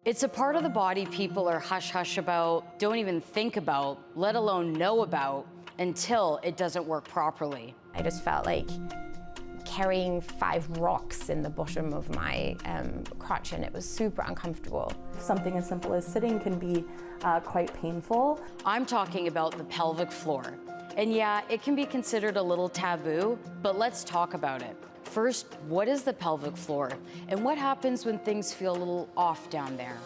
It's a part of the body people are hush-hush about, don't even think about, let alone know about, until it doesn't work properly. I just felt like carrying 5 rocks in the bottom of my crotch, and it was super uncomfortable. Something as simple as sitting can be quite painful. I'm talking about the pelvic floor. And yeah, it can be considered a little taboo, but let's talk about it. First, what is the pelvic floor? And what happens when things feel a little off down there?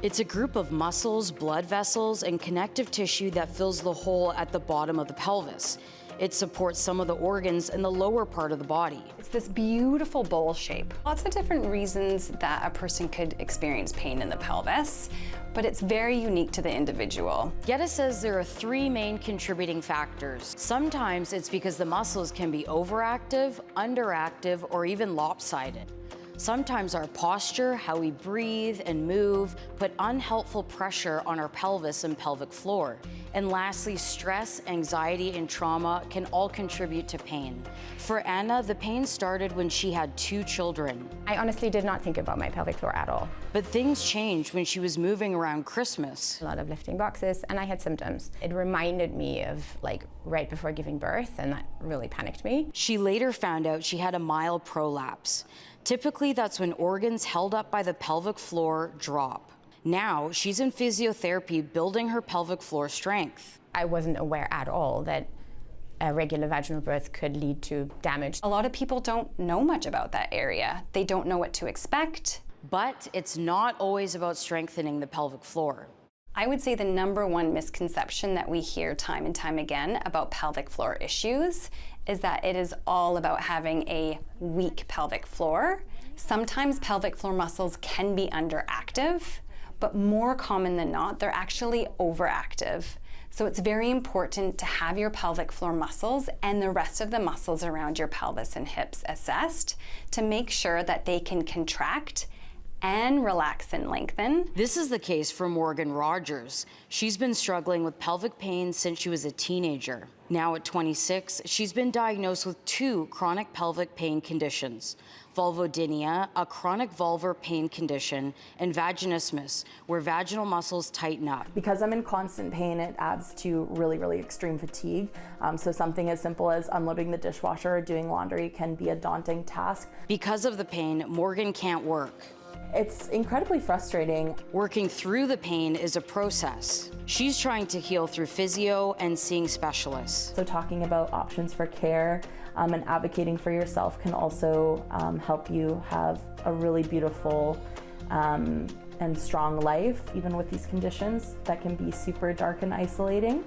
It's a group of muscles, blood vessels, and connective tissue that fills the hole at the bottom of the pelvis. It supports some of the organs in the lower part of the body. It's this beautiful bowl shape. Lots of different reasons that a person could experience pain in the pelvis, but it's very unique to the individual. Geta says there are 3 main contributing factors. Sometimes it's because the muscles can be overactive, underactive, or even lopsided. Sometimes our posture, how we breathe and move, put unhelpful pressure on our pelvis and pelvic floor. And lastly, stress, anxiety, and trauma can all contribute to pain. For Anna, the pain started when she had 2 children. I honestly did not think about my pelvic floor at all. But things changed when she was moving around Christmas. A lot of lifting boxes, and I had symptoms. It reminded me of like right before giving birth, and that really panicked me. She later found out she had a mild prolapse. Typically, that's when organs held up by the pelvic floor drop. Now, she's in physiotherapy building her pelvic floor strength. I wasn't aware at all that a regular vaginal birth could lead to damage. A lot of people don't know much about that area. They don't know what to expect. But it's not always about strengthening the pelvic floor. I would say the #1 misconception that we hear time and time again about pelvic floor issues is that it is all about having a weak pelvic floor. Sometimes pelvic floor muscles can be underactive, but more common than not, they're actually overactive. So it's very important to have your pelvic floor muscles and the rest of the muscles around your pelvis and hips assessed to make sure that they can contract and relax and lengthen. This is the case for Morgan Rogers. She's been struggling with pelvic pain since she was a teenager. Now at 26, she's been diagnosed with 2 chronic pelvic pain conditions: vulvodynia, a chronic vulvar pain condition, and vaginismus, where vaginal muscles tighten up. Because I'm in constant pain, it adds to really extreme fatigue. So something as simple as unloading the dishwasher or doing laundry can be a daunting task. Because of the pain, Morgan can't work. It's incredibly frustrating. Working through the pain is a process. She's trying to heal through physio and seeing specialists. So talking about options for care and advocating for yourself can also help you have a really beautiful and strong life, even with these conditions that can be super dark and isolating.